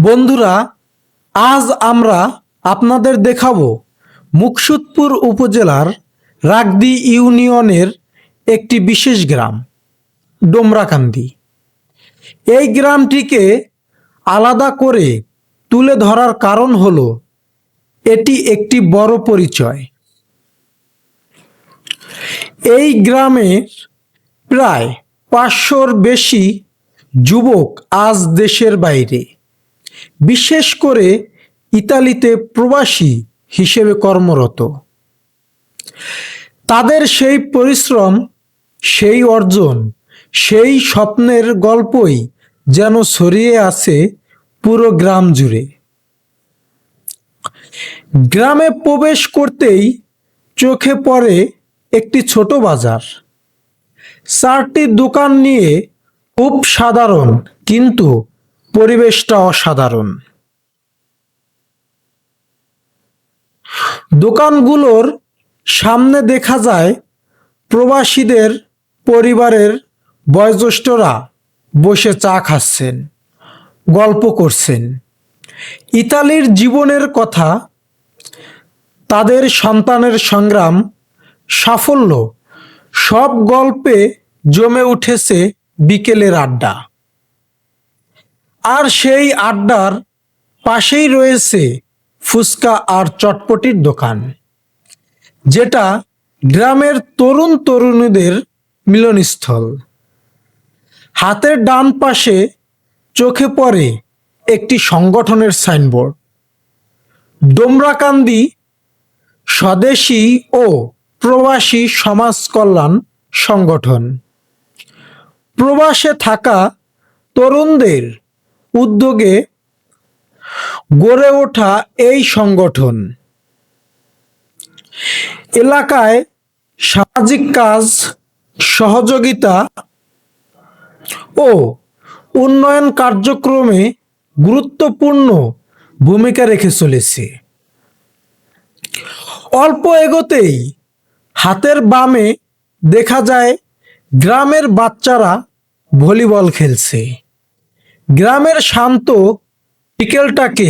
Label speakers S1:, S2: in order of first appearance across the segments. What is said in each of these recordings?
S1: বন্ধুরা, আজ আমরা আপনাদের দেখাবো মুকসুদপুর উপজেলার রাগদি ইউনিয়নের একটি বিশেষ গ্রাম ডোমরাকান্দি। এই গ্রামটিকে আলাদা করে তুলে ধরার কারণ হলো এটি একটি বড় পরিচয়। এই গ্রামের প্রায় 500-র বেশি যুবক আজ দেশের বাইরে, বিশেষ করে ইতালিতে প্রবাসী হিসেবে কর্মরত। তাদের সেই পরিশ্রম, সেই অর্জন, সেই স্বপ্নের গল্পই যেন ছড়িয়ে আছে পুরো গ্রাম জুড়ে। গ্রামে প্রবেশ করতেই চোখে পড়ে একটি ছোট বাজার, 4টি দোকান নিয়ে, খুব সাধারণ কিন্তু পরিবেশটা অসাধারণ। দোকানগুলোর সামনে দেখা যায় প্রবাসীদের পরিবারের বয়োজ্যেষ্ঠরা বসে চা খাচ্ছেন, গল্প করছেন, ইতালির জীবনের কথা, তাদের সন্তানের সংগ্রাম, সাফল্য, সব গল্পে জমে উঠেছে বিকেলের আড্ডা। আর সেই আড্ডার পাশেই রয়েছে ফুচকা আর চটপটির দোকান, যেটা গ্রামের তরুণ তরুণীদের মিলনস্থল। হাতের ডান পাশে চোখে পড়ে একটি সংগঠনের সাইনবোর্ড, ডোমরাকান্দি স্বদেশী ও প্রবাসী সমাজ কল্যাণ সংগঠন। প্রবাসে থাকা তরুণদের উদ্যোগে গড়ে ওঠা এই সংগঠন এলাকায় সামাজিক কাজ, সহযোগিতা ও উন্নয়ন কার্যক্রমে গুরুত্বপূর্ণ ভূমিকা রেখে চলেছে। অল্প এগোতেই হাতের বামে দেখা যায় গ্রামের বাচ্চারা ভলিবল খেলছে। গ্রামের শান্ত বিকেলটাকে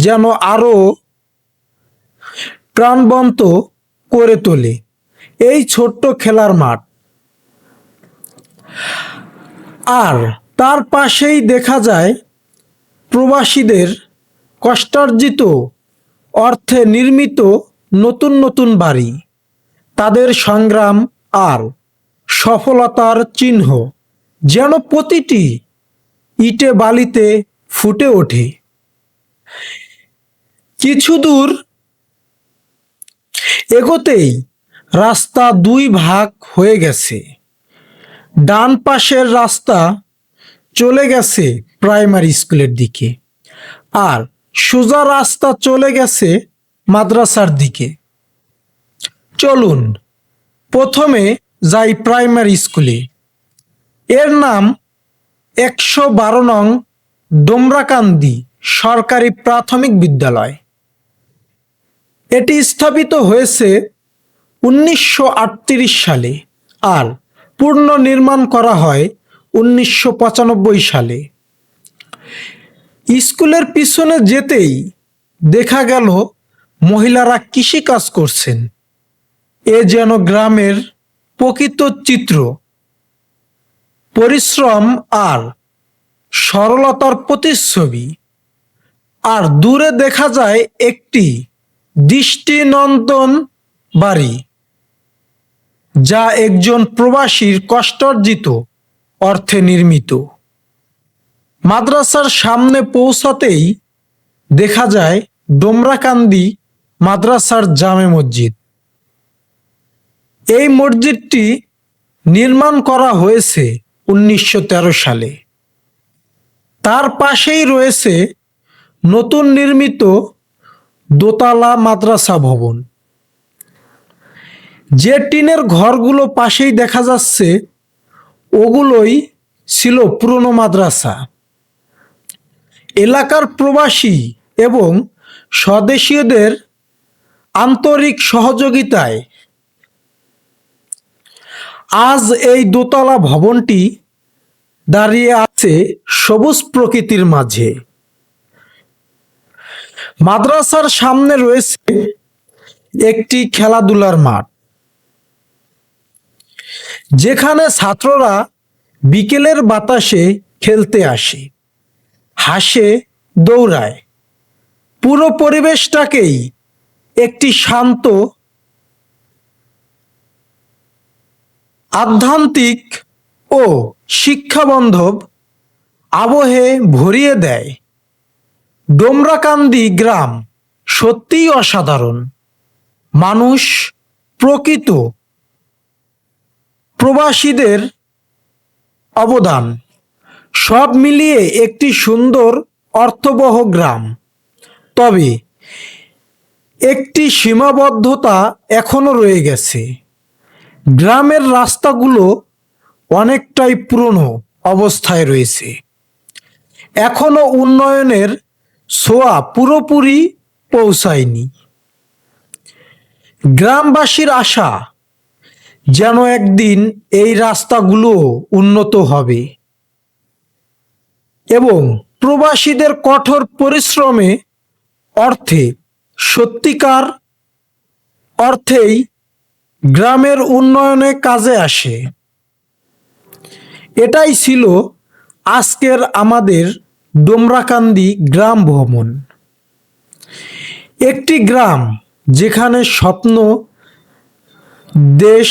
S1: যেন আরো প্রাণবন্ত করে তোলে এই ছোট্ট খেলার মাঠ। আর তার পাশেই দেখা যায় প্রবাসীদের কষ্টার্জিত অর্থে নির্মিত নতুন নতুন বাড়ি, তাদের সংগ্রাম আর সফলতার চিহ্ন যেন প্রতিটি ইটে বালিতে ফুটে ওঠে। কিছু দূর এগোতেই রাস্তা 2 ভাগ হয়ে গেছে। ডান পাশের রাস্তা চলে গেছে প্রাইমারি স্কুলের দিকে, আর সোজা রাস্তা চলে গেছে মাদ্রাসার দিকে। চলুন প্রথমে যাই প্রাইমারি স্কুলে। এর নাম 112 নং ডোমরাকান্দি সরকারি প্রাথমিক বিদ্যালয়। এটি স্থাপিত হয়েছে 1938 সালে আর পুনর্নির্মাণ করা হয় 1995 সালে। স্কুলের পিছনে যেতেই দেখা গেল মহিলারা কৃষি কাজ করছেন। এ যেন গ্রামের প্রকৃত চিত্র, পরিশ্রম আর সরলতার প্রতিচ্ছবি। আর দূরে দেখা যায় একটি দৃষ্টিনন্দন বাড়ি, যা একজন প্রবাসীর কষ্টার্জিত অর্থে নির্মিত। মাদ্রাসার সামনে পৌঁছাতেই দেখা যায় ডোমরাকান্দি মাদ্রাসার জামে মসজিদ। এই মসজিদটি নির্মাণ করা হয়েছে 1913 সালে। তার পাশেই রয়েছে নতুন নির্মিত দোতলা মাদ্রাসা ভবন। যে টিনের ঘরগুলো পাশেই দেখা যাচ্ছে, ওগুলোই ছিল পুরনো মাদ্রাসা। এলাকার প্রবাসী এবং স্বদেশীয়দের আন্তরিক সহযোগিতায় আজ এই দোতলা ভবনটি দাঁড়িয়ে আছে সবুজ প্রকৃতির মাঝে। মাদ্রাসার সামনে রয়েছে একটি খেলাধুলার মাঠ, যেখানে ছাত্ররা বিকেলের বাতাসে খেলতে আসে, হাসে, দৌড়ায়। পুরো পরিবেশটাকেই একটি শান্ত, আধ্যাত্মিক ও শিক্ষাবান্ধব আবহে ভরিয়ে দেয়। ডোমরাকান্দি গ্রাম সত্যিই অসাধারণ। মানুষ, প্রকৃত, প্রবাসীদের অবদান সব মিলিয়ে একটি সুন্দর অর্থবহ গ্রাম। তবে একটি সীমাবদ্ধতা এখনো রয়ে গেছে। গ্রামের রাস্তাগুলো অনেকটাই পুরনো অবস্থায় রয়েছে। এখনো উন্নয়নের ছোঁয়া পুরোপুরি পৌঁছায়নি। গ্রামবাসীর আশা যেন একদিন এই রাস্তাগুলো উন্নত হবে এবং প্রবাসীদের কঠোর পরিশ্রমে অর্থে, সত্যিকার অর্থেই গ্রামের উন্নয়নে কাজে আসে। এটাই ছিল আজকের আমাদের ডোমরাকান্দি গ্রাম ভ্রমণ। একটি গ্রাম যেখানে স্বপ্ন দেশ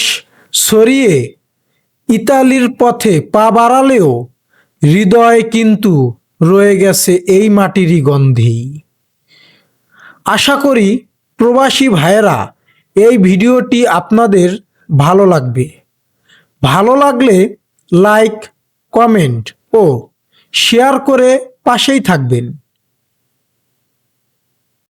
S1: ছড়িয়ে ইতালির পথে পা বাড়ালেও হৃদয় কিন্তু রয়ে গেছে এই মাটিরই গন্ধেই। আশা করি প্রবাসী ভাইয়েরা এই ভিডিওটি আপনাদের ভালো লাগবে। ভালো লাগলে লাইক, কমেন্ট ও শেয়ার করে পাশেই থাকবেন।